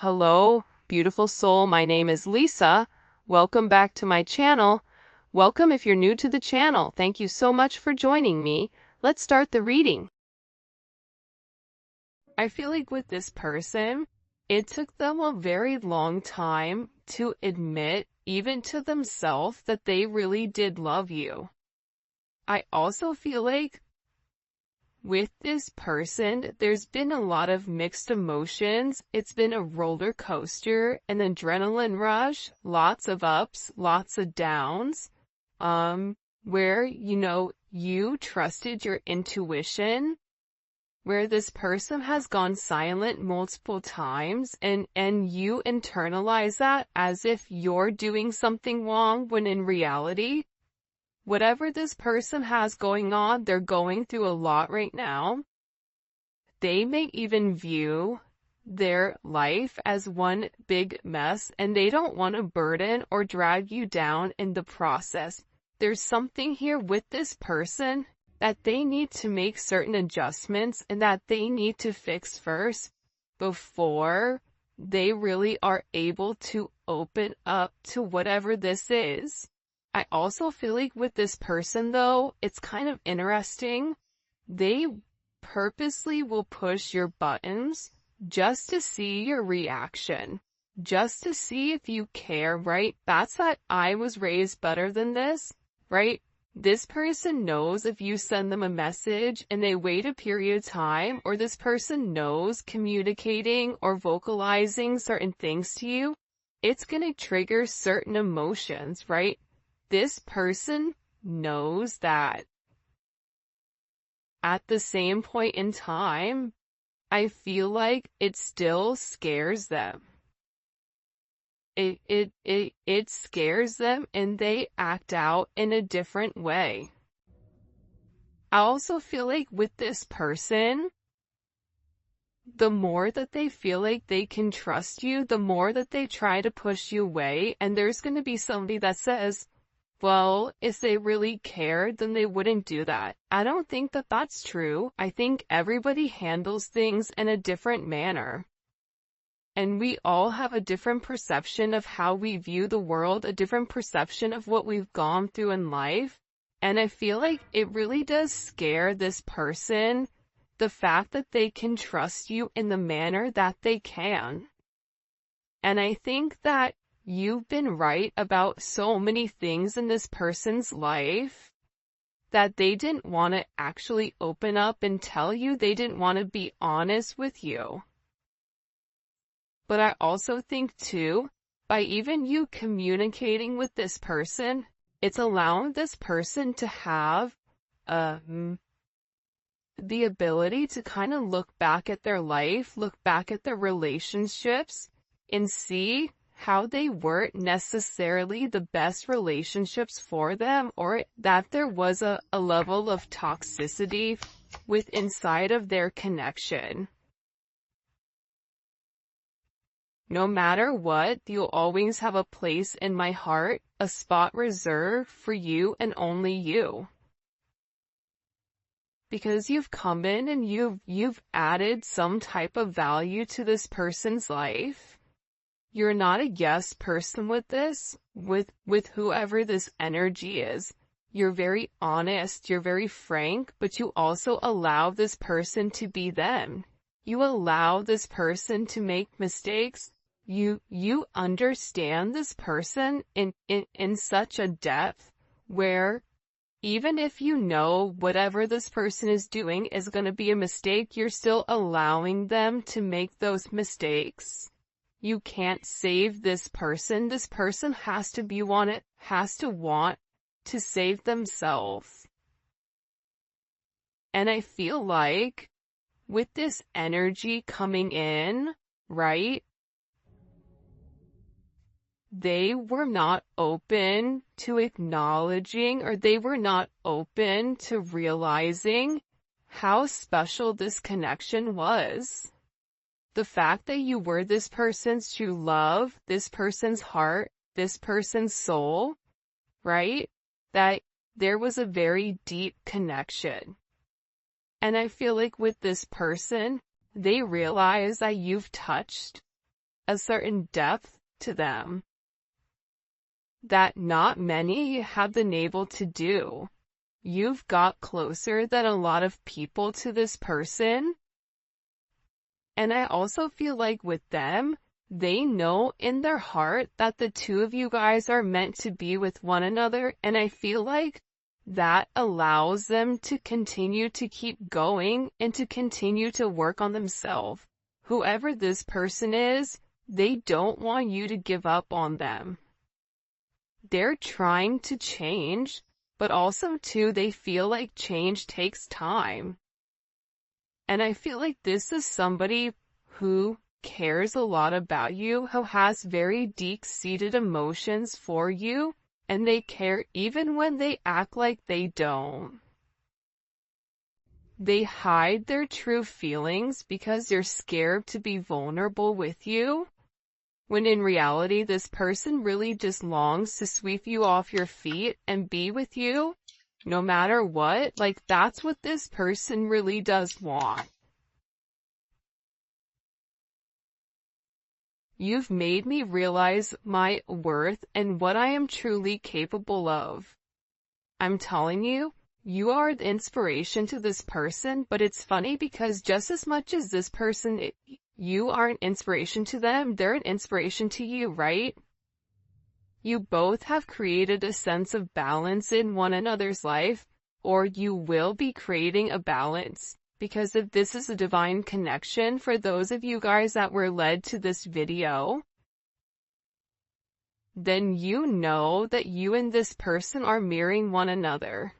Hello, beautiful soul. My name is Lisa. Welcome back to my channel. Welcome if you're new to the channel. Thank you so much for joining me. Let's start the reading. I feel like with this person, it took them a very long time to admit, even to themselves, that they really did love you. I also feel like with this person, there's been a lot of mixed emotions. It's been a roller coaster, an adrenaline rush, lots of ups, lots of downs, where, you trusted your intuition, where this person has gone silent multiple times and you internalize that as if you're doing something wrong when in reality, whatever this person has going on, they're going through a lot right now. They may even view their life as one big mess, and they don't want to burden or drag you down in the process. There's something here with this person that they need to make certain adjustments and that they need to fix first before they really are able to open up to whatever this is. I also feel like with this person, though, it's kind of interesting. They purposely will push your buttons just to see your reaction, just to see if you care, right? That's that I was raised better than this, right? This person knows if you send them a message and they wait a period of time, or this person knows communicating or vocalizing certain things to you, it's going to trigger certain emotions, right? This person knows that. At the same point in time, I feel like it still scares them. It scares them and they act out in a different way. I also feel like with this person, the more that they feel like they can trust you, the more that they try to push you away, and there's going to be somebody that says, well, if they really cared, then they wouldn't do that. I don't think that that's true. I think everybody handles things in a different manner. And we all have a different perception of how we view the world, a different perception of what we've gone through in life. And I feel like it really does scare this person, the fact that they can trust you in the manner that they can. And I think that you've been right about so many things in this person's life that they didn't want to actually open up and tell you. They didn't want to be honest with you. But I also think too, by even you communicating with this person, it's allowing this person to have the ability to kind of look back at their life, look back at their relationships, and see how they weren't necessarily the best relationships for them, or that there was a level of toxicity with inside of their connection. No matter what, you'll always have a place in my heart, a spot reserved for you and only you. Because you've come in and you've added some type of value to this person's life. You're not a yes person with this, with whoever this energy is. You're very honest, you're very frank, but you also allow this person to be them. You allow this person to make mistakes. You understand this person in such a depth where even if you know whatever this person is doing is going to be a mistake, you're still allowing them to make those mistakes. You can't save this person. This person has to want to save themselves. And I feel like with this energy coming in, right? They were not open to acknowledging, or they were not open to realizing how special this connection was. The fact that you were this person's true love, this person's heart, this person's soul, right? That there was a very deep connection. And I feel like with this person, they realize that you've touched a certain depth to them that not many have been able to do. You've got closer than a lot of people to this person. And I also feel like with them, they know in their heart that the two of you guys are meant to be with one another. And I feel like that allows them to continue to keep going and to continue to work on themselves. Whoever this person is, they don't want you to give up on them. They're trying to change, but also too, they feel like change takes time. And I feel like this is somebody who cares a lot about you, who has very deep-seated emotions for you, and they care even when they act like they don't. They hide their true feelings because they're scared to be vulnerable with you, when in reality this person really just longs to sweep you off your feet and be with you, no matter what. Like, that's what this person really does want. You've made me realize my worth and what I am truly capable of. I'm telling you, you are the inspiration to this person, but it's funny because just as much as this person, you are an inspiration to them, they're an inspiration to you, right? You both have created a sense of balance in one another's life, or you will be creating a balance. Because if this is a divine connection for those of you guys that were led to this video, then you know that you and this person are mirroring one another.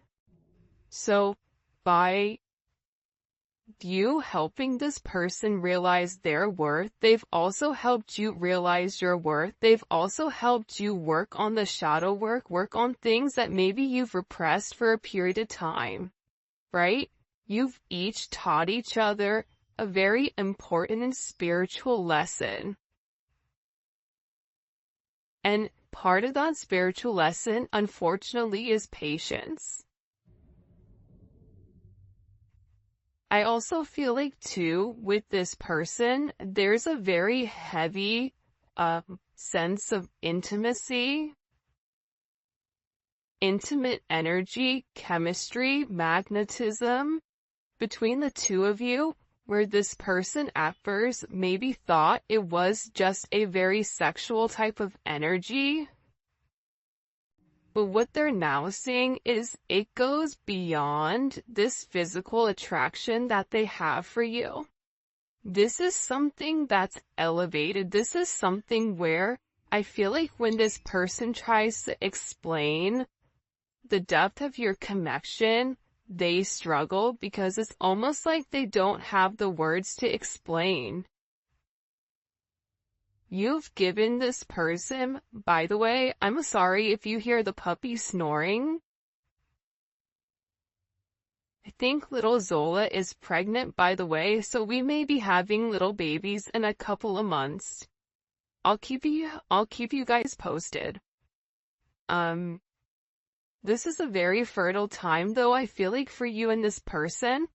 So, by you helping this person realize their worth, they've also helped you realize your worth. They've also helped you work on the shadow work on things that maybe you've repressed for a period of time, right? You've each taught each other a very important and spiritual lesson. And part of that spiritual lesson, unfortunately, is patience. I also feel like, too, with this person, there's a very heavy sense of intimacy, intimate energy, chemistry, magnetism between the two of you, where this person at first maybe thought it was just a very sexual type of energy. But what they're now seeing is it goes beyond this physical attraction that they have for you. This is something that's elevated. This is something where I feel like when this person tries to explain the depth of your connection, they struggle because it's almost like they don't have the words to explain. You've given this person, by the way, I'm sorry if you hear the puppy snoring. I think little Zola is pregnant, by the way, so we may be having little babies in a couple of months. I'll keep you guys posted. This is a very fertile time, though, I feel like, for you and this person.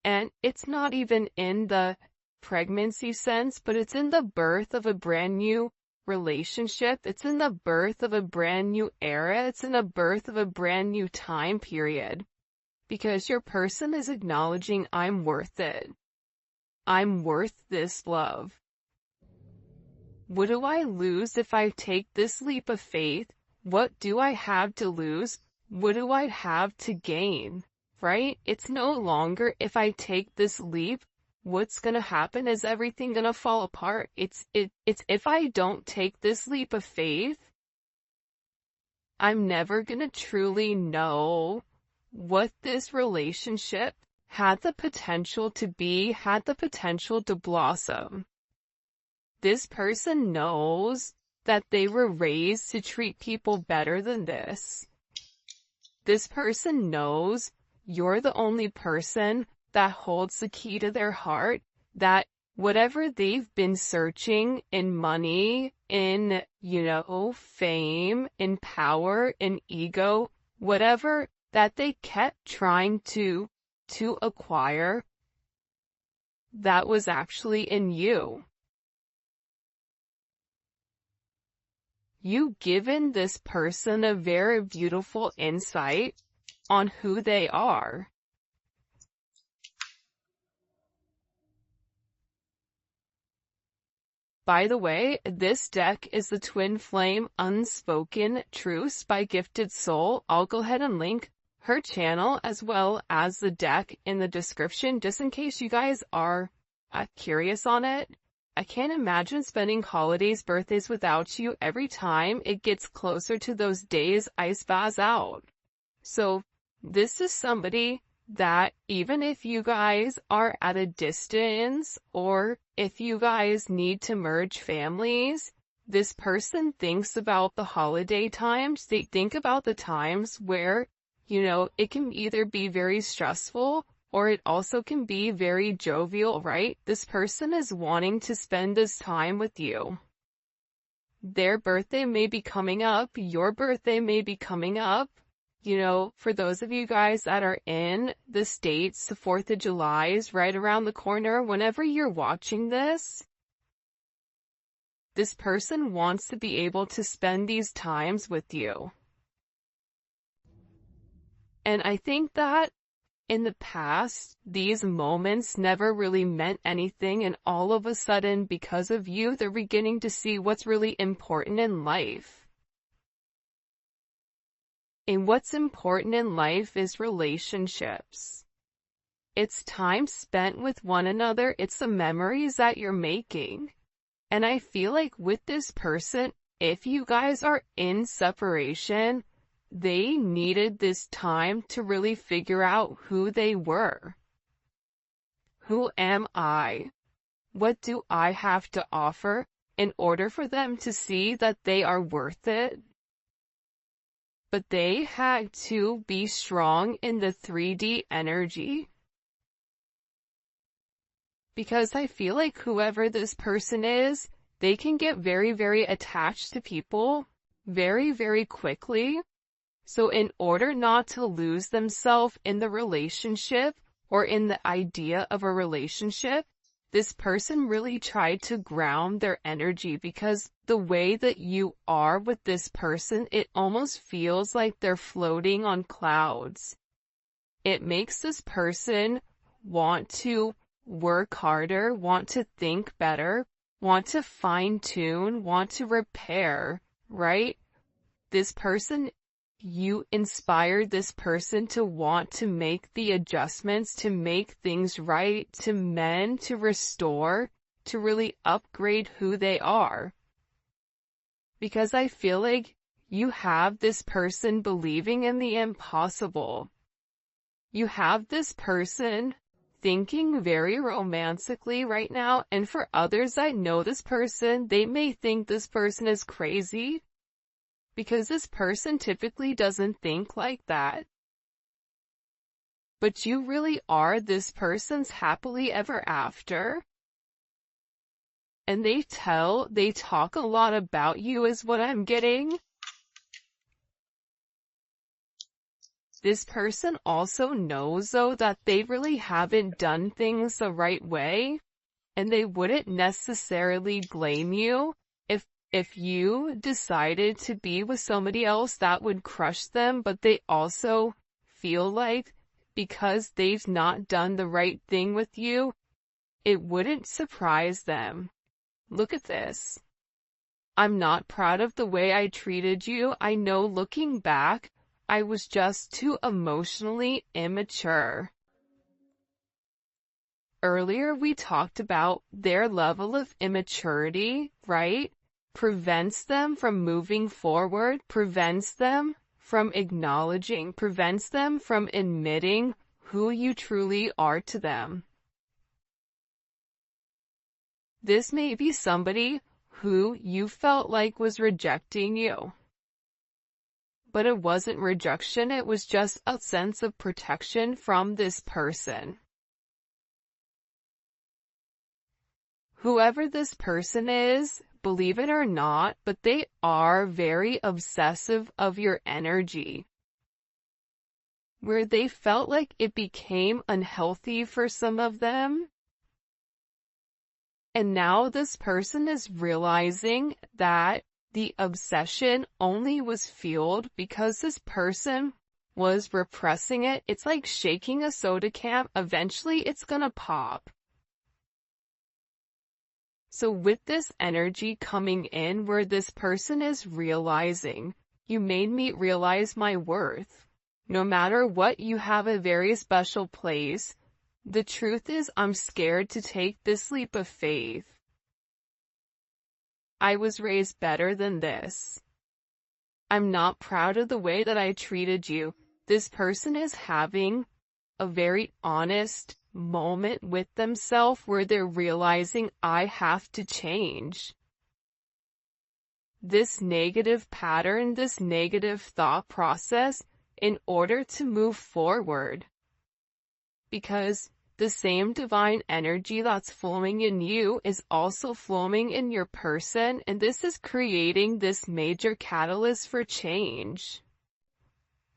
And it's not even in the pregnancy sense, but it's in the birth of a brand new relationship. It's in the birth of a brand new era. It's in the birth of a brand new time period. Because your person is acknowledging, I'm worth it. I'm worth this love. What do I lose if I take this leap of faith? What do I have to lose? What do I have to gain? Right? It's no longer if I take this leap, what's gonna happen? Is everything gonna fall apart? It's if I don't take this leap of faith, I'm never gonna truly know what this relationship had the potential to be, had the potential to blossom. This person knows that they were raised to treat people better than this. This person knows you're the only person that holds the key to their heart, that whatever they've been searching in money, in, fame, in power, in ego, whatever that they kept trying to acquire, that was actually in you. you've given this person a very beautiful insight on who they are. By the way, this deck is the Twin Flame Unspoken Truths by Gifted Soul. I'll go ahead and link her channel as well as the deck in the description, just in case you guys are curious on it. I can't imagine spending holidays, birthdays without you. Every time it gets closer to those days, I spaz out. So this is somebody that even if you guys are at a distance or if you guys need to merge families, this person thinks about the holiday times. They think about the times where, it can either be very stressful or it also can be very jovial, right? This person is wanting to spend this time with you. Their birthday may be coming up. Your birthday may be coming up. For those of you guys that are in the States, the 4th of July is right around the corner. Whenever you're watching this person wants to be able to spend these times with you. And I think that in the past, these moments never really meant anything, and all of a sudden, because of you, they're beginning to see what's really important in life. And what's important in life is relationships. It's time spent with one another. It's the memories that you're making. And I feel like with this person, if you guys are in separation, they needed this time to really figure out who they were. Who am I? What do I have to offer in order for them to see that they are worth it? But they had to be strong in the 3D energy. Because I feel like whoever this person is, they can get very, very attached to people very, very quickly. So in order not to lose themselves in the relationship or in the idea of a relationship, this person really tried to ground their energy, because the way that you are with this person, it almost feels like they're floating on clouds. It makes this person want to work harder, want to think better, want to fine-tune, want to repair, right? This person, you inspired this person to want to make the adjustments, to make things right, to mend, to restore, to really upgrade who they are. Because I feel like you have this person believing in the impossible. You have this person thinking very romantically right now, and for others that know this person, they may think this person is crazy, because this person typically doesn't think like that. But you really are this person's happily ever after. And they talk a lot about you is what I'm getting. This person also knows, though, that they really haven't done things the right way, and they wouldn't necessarily blame you if you decided to be with somebody else that would crush them, but they also feel like because they've not done the right thing with you, it wouldn't surprise them. Look at this. I'm not proud of the way I treated you. I know looking back, I was just too emotionally immature. Earlier we talked about their level of immaturity, right? Prevents them from moving forward, prevents them from acknowledging, prevents them from admitting who you truly are to them. This may be somebody who you felt like was rejecting you. But it wasn't rejection, it was just a sense of protection from this person. Whoever this person is, believe it or not, but they are very obsessive of your energy. Where they felt like it became unhealthy for some of them. And now this person is realizing that The obsession only was fueled because this person was repressing it. It's like shaking a soda can. Eventually, it's gonna pop. So with this energy coming in where this person is realizing, you made me realize my worth. No matter what, you have a very special place. The truth is, I'm scared to take this leap of faith. I was raised better than this. I'm not proud of the way that I treated you. This person is having a very honest moment with themselves where they're realizing I have to change. This negative pattern, this negative thought process in order to move forward. Because the same divine energy that's flowing in you is also flowing in your person, and this is creating this major catalyst for change.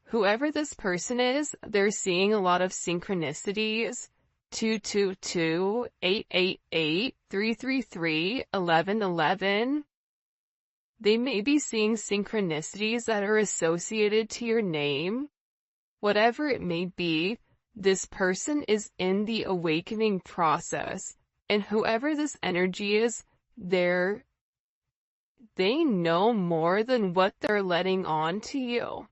Whoever this person is, they're seeing a lot of synchronicities. 222, 888, 333, 1111. They may be seeing synchronicities that are associated to your name. Whatever it may be, this person is in the awakening process, and whoever this energy is, they know more than what they're letting on to you.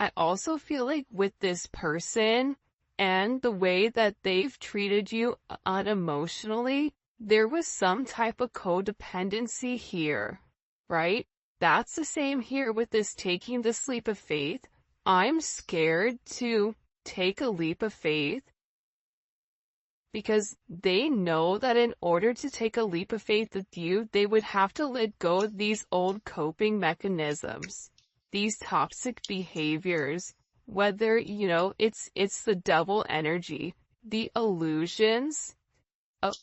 I also feel like with this person and the way that they've treated you unemotionally, there was some type of codependency here, right? That's the same here with this taking this leap of faith. I'm scared to take a leap of faith because they know that in order to take a leap of faith with you, they would have to let go of these old coping mechanisms, these toxic behaviors, whether, it's the double energy, the illusions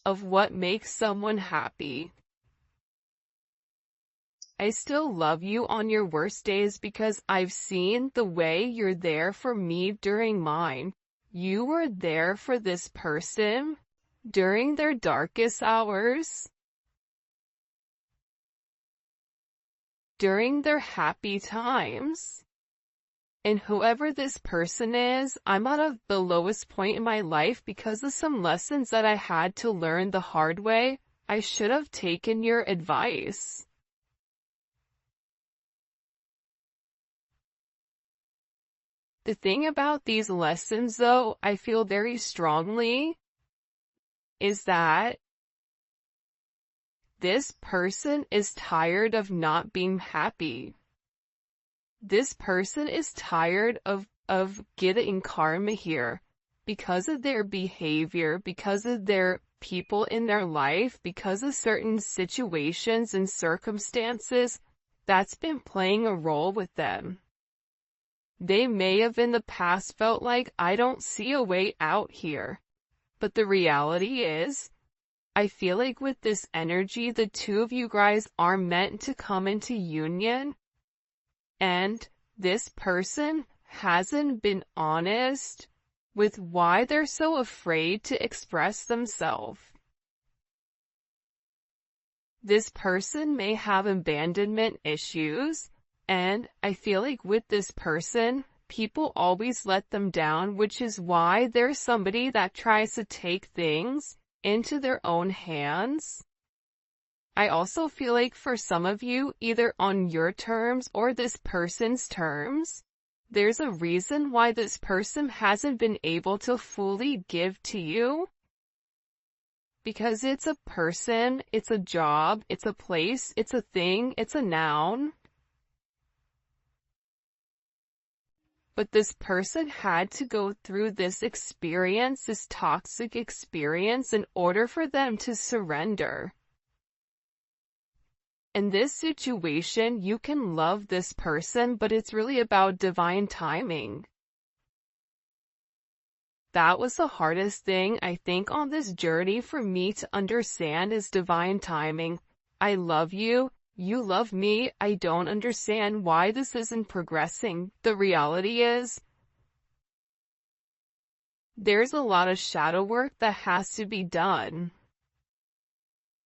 of what makes someone happy. I still love you on your worst days because I've seen the way you're there for me during mine. You were there for this person during their darkest hours, during their happy times. And whoever this person is, I'm at the lowest point in my life because of some lessons that I had to learn the hard way. I should have taken your advice. The thing about these lessons, though, I feel very strongly, is that this person is tired of not being happy. This person is tired of getting karma here because of their behavior, because of their people in their life, because of certain situations and circumstances that's been playing a role with them. They may have in the past felt like, I don't see a way out here. But the reality is, I feel like with this energy, the two of you guys are meant to come into union. And this person hasn't been honest with why they're so afraid to express themselves. This person may have abandonment issues. And I feel like with this person, people always let them down, which is why there's somebody that tries to take things into their own hands. I also feel like for some of you, either on your terms or this person's terms, there's a reason why this person hasn't been able to fully give to you. Because it's a person, it's a job, it's a place, it's a thing, it's a noun. But this person had to go through this experience, this toxic experience, in order for them to surrender. In this situation, you can love this person, but it's really about divine timing. That was the hardest thing, I think, on this journey for me to understand is divine timing. I love you. You love me. I don't understand why this isn't progressing. The reality is, there's a lot of shadow work that has to be done.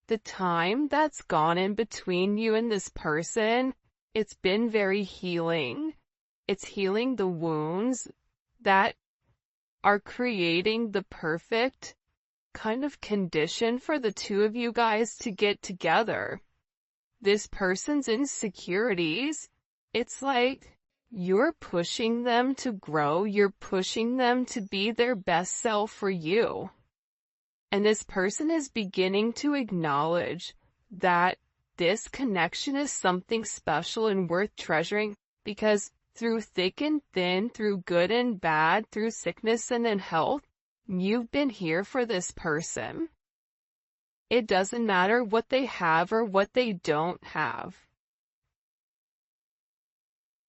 The time that's gone in between you and this person, it's been very healing. It's healing the wounds that are creating the perfect kind of condition for the two of you guys to get together. This person's insecurities, it's like you're pushing them to grow, you're pushing them to be their best self for you. And this person is beginning to acknowledge that this connection is something special and worth treasuring, because through thick and thin, through good and bad, through sickness and in health, you've been here for this person. It doesn't matter what they have or what they don't have.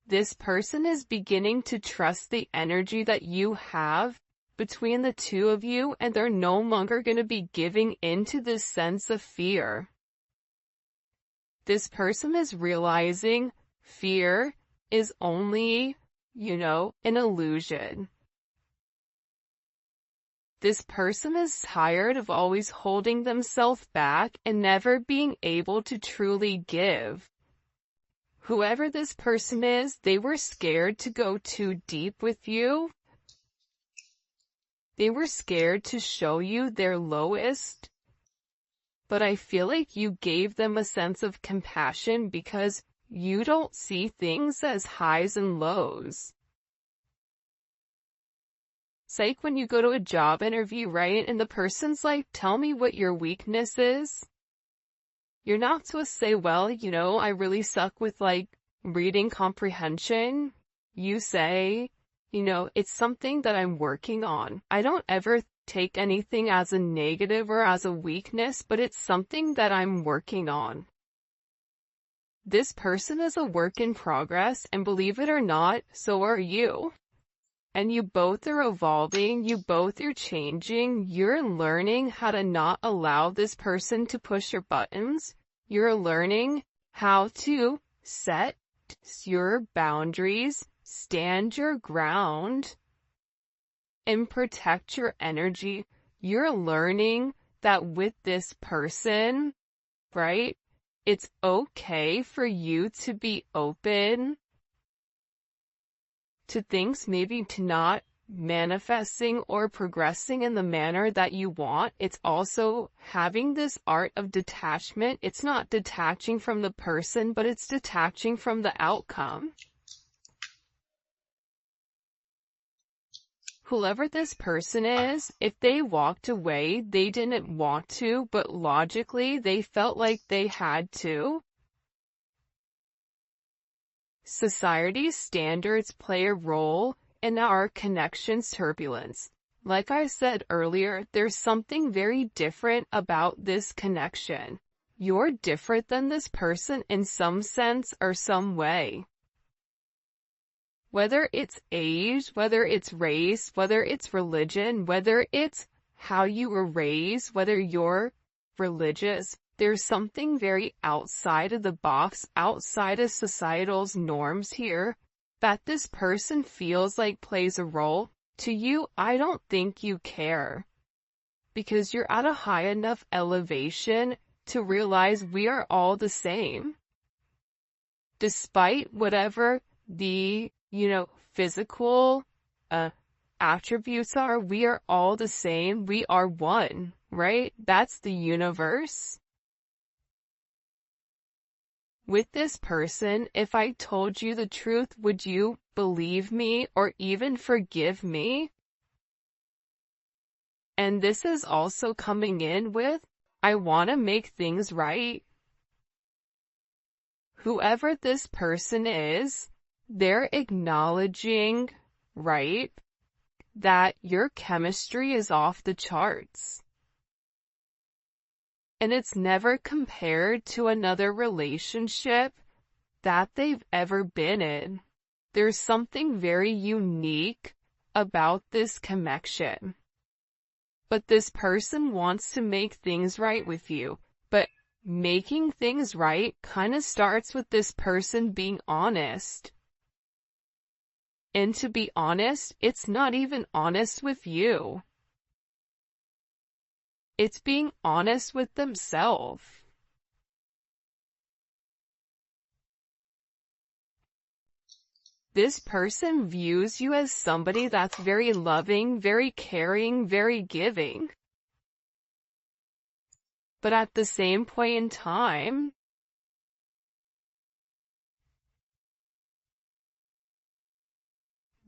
This person is beginning to trust the energy that you have between the two of you, and they're no longer going to be giving into this sense of fear. This person is realizing fear is only, an illusion. This person is tired of always holding themselves back and never being able to truly give. Whoever this person is, they were scared to go too deep with you. They were scared to show you their lowest. But I feel like you gave them a sense of compassion because you don't see things as highs and lows. It's like when you go to a job interview, right? And the person's like, tell me what your weakness is. You're not supposed to say, well, I really suck with reading comprehension. You say, it's something that I'm working on. I don't ever take anything as a negative or as a weakness, but it's something that I'm working on. This person is a work in progress, and believe it or not, so are you. And you both are evolving, you both are changing, you're learning how to not allow this person to push your buttons. You're learning how to set your boundaries, stand your ground, and protect your energy. You're learning that with this person, right, it's okay for you to be open to things maybe to not manifesting or progressing in the manner that you want. It's also having this art of detachment. It's not detaching from the person, but it's detaching from the outcome. Whoever this person is, if they walked away, they didn't want to, but logically they felt like they had to. Society's standards play a role in our connection's turbulence. Like I said earlier, there's something very different about this connection. You're different than this person in some sense or some way. Whether it's age, whether it's race, whether it's religion, whether it's how you were raised, whether you're religious, there's something very outside of the box, outside of societal's norms here, that this person feels like plays a role. To you, I don't think you care. Because you're at a high enough elevation to realize we are all the same. Despite whatever the, physical attributes are, we are all the same. We are one, right? That's the universe. With this person, if I told you the truth, would you believe me or even forgive me? And this is also coming in with, I want to make things right. Whoever this person is, they're acknowledging, right, that your chemistry is off the charts. And it's never compared to another relationship that they've ever been in. There's something very unique about this connection. But this person wants to make things right with you. But making things right kind of starts with this person being honest. And to be honest, it's not even honest with you. It's being honest with themselves. This person views you as somebody that's very loving, very caring, very giving. But at the same point in time,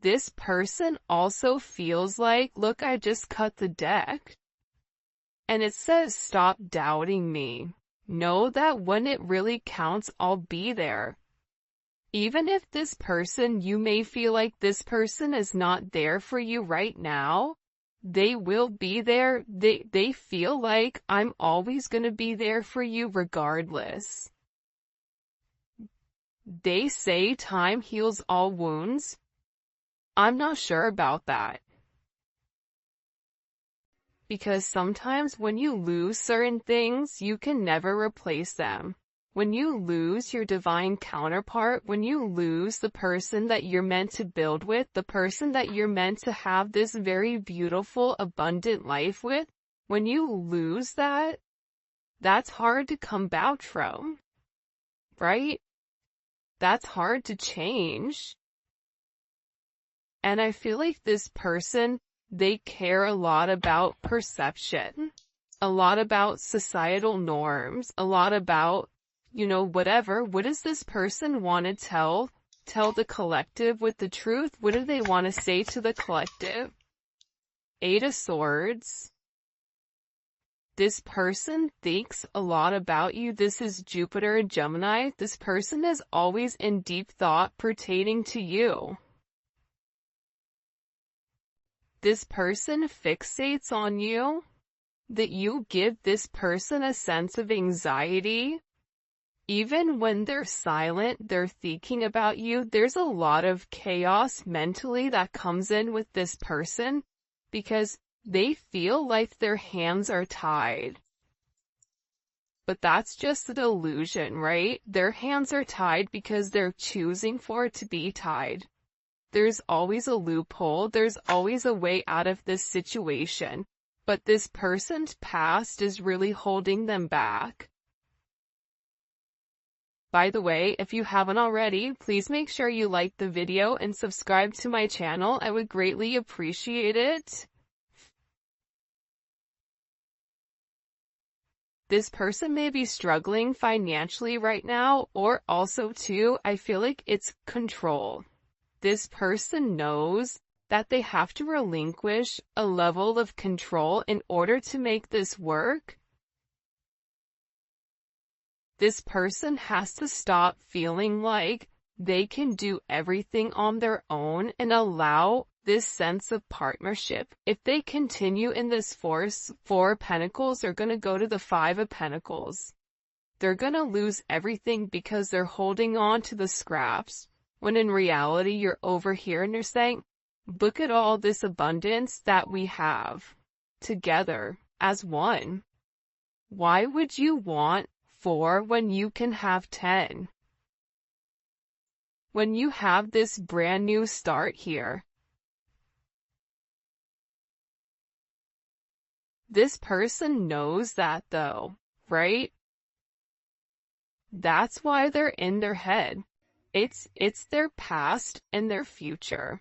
this person also feels like, look, I just cut the deck. And it says, stop doubting me. Know that when it really counts, I'll be there. Even if this person, you may feel like this person is not there for you right now, they will be there. They feel like I'm always going to be there for you regardless. They say time heals all wounds. I'm not sure about that. Because sometimes when you lose certain things, you can never replace them. When you lose your divine counterpart, when you lose the person that you're meant to build with, the person that you're meant to have this very beautiful, abundant life with, when you lose that, that's hard to come back from, right? That's hard to change. And I feel like this person, they care a lot about perception, a lot about societal norms, a lot about, whatever. What does this person want to tell the collective with the truth? What do they want to say to the collective? Eight of Swords. This person thinks a lot about you. This is Jupiter and Gemini. This person is always in deep thought pertaining to you. This person fixates on you, that you give this person a sense of anxiety. Even when they're silent, they're thinking about you. There's a lot of chaos mentally that comes in with this person because they feel like their hands are tied. But that's just an illusion, right? Their hands are tied because they're choosing for it to be tied. There's always a loophole. There's always a way out of this situation. But this person's past is really holding them back. By the way, if you haven't already, please make sure you like the video and subscribe to my channel. I would greatly appreciate it. This person may be struggling financially right now, or also too, I feel like it's control. This person knows that they have to relinquish a level of control in order to make this work. This person has to stop feeling like they can do everything on their own and allow this sense of partnership. If they continue in this Four of Pentacles, they're going to go to the Five of Pentacles. They're going to lose everything because they're holding on to the scraps. When in reality, you're over here and you're saying, look at all this abundance that we have together as one. Why would you want 4 when you can have 10? When you have this brand new start here. This person knows that though, right? That's why they're in their head. It's their past and their future.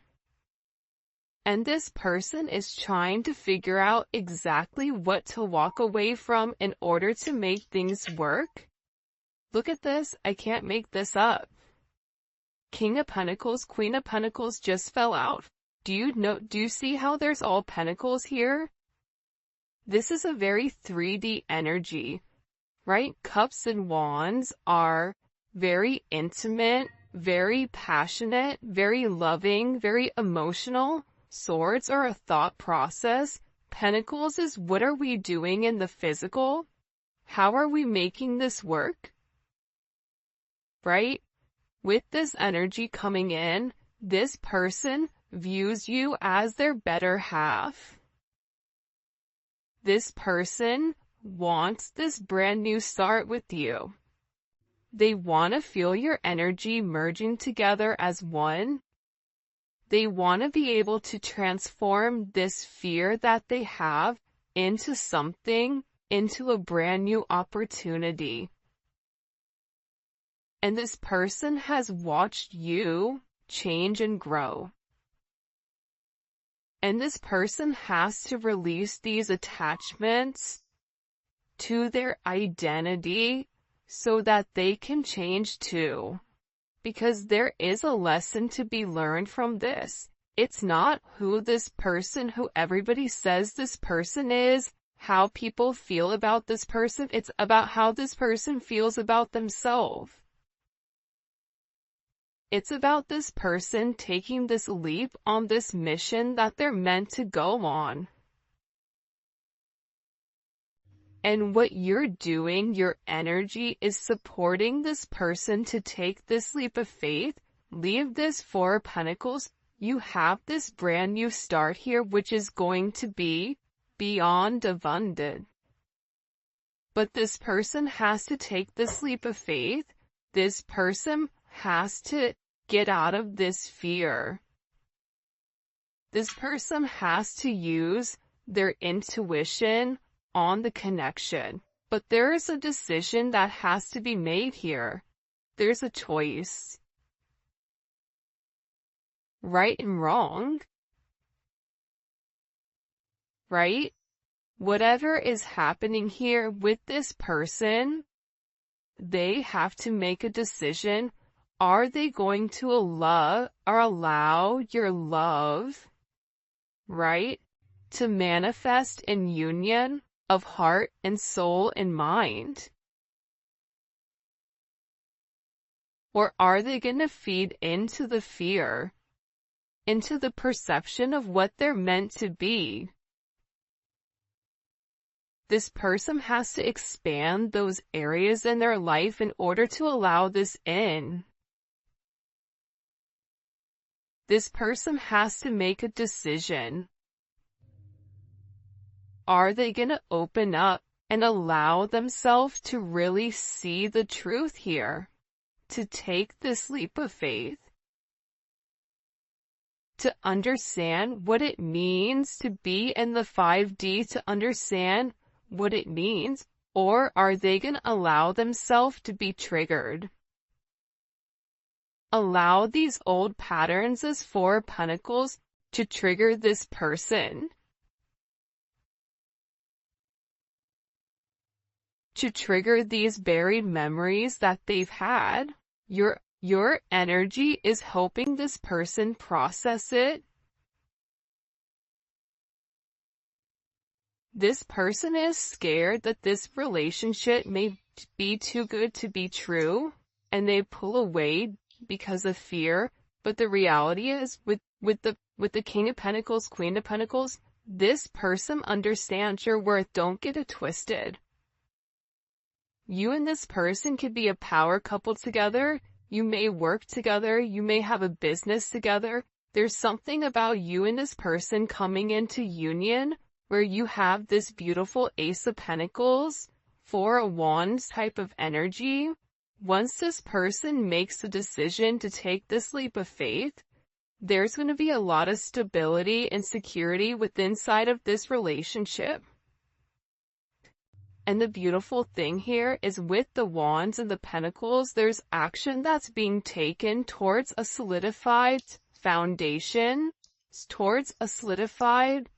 And this person is trying to figure out exactly what to walk away from in order to make things work. Look at this, I can't make this up. King of Pentacles, Queen of Pentacles just fell out. Do you see how there's all pentacles here? This is a very 3D energy, right? Cups and Wands are very intimate, very passionate, very loving, very emotional. Swords are a thought process. Pentacles is what are we doing in the physical? How are we making this work? Right? With this energy coming in, this person views you as their better half. This person wants this brand new start with you. They want to feel your energy merging together as one. They want to be able to transform this fear that they have into something, into a brand new opportunity. And this person has watched you change and grow. And this person has to release these attachments to their identity so that they can change too. Because there is a lesson to be learned from this. It's not who this person, who everybody says this person is, how people feel about this person. It's about how this person feels about themselves. It's about this person taking this leap on this mission that they're meant to go on. And what you're doing, your energy, is supporting this person to take this leap of faith. Leave this Four of Pentacles. You have this brand new start here, which is going to be beyond abundant. But this person has to take this leap of faith. This person has to get out of this fear. This person has to use their intuition on the connection. But there is a decision that has to be made here. There's a choice. Right and wrong. Right? Whatever is happening here with this person, they have to make a decision. Are they going to allow your love, right, to manifest in union of heart and soul and mind? Or are they going to feed into the fear, into the perception of what they're meant to be? This person has to expand those areas in their life in order to allow this in. This person has to make a decision. Are they going to open up and allow themselves to really see the truth here? To take this leap of faith? To understand what it means to be in the 5D, to understand what it means? Or are they going to allow themselves to be triggered? Allow these old patterns as Four of Pentacles to trigger this person. To trigger these buried memories that they've had. Your energy is helping this person process it. This person is scared that this relationship may be too good to be true, and they pull away because of fear. But the reality is, with the King of Pentacles, Queen of Pentacles, this person understands your worth. Don't get it twisted. You and this person could be a power couple together. You may work together. You may have a business together. There's something about you and this person coming into union where you have this beautiful Ace of Pentacles, Four of Wands type of energy. Once this person makes the decision to take this leap of faith, there's going to be a lot of stability and security within inside of this relationship. And the beautiful thing here is, with the Wands and the Pentacles, there's action that's being taken towards a solidified foundation, towards a solidified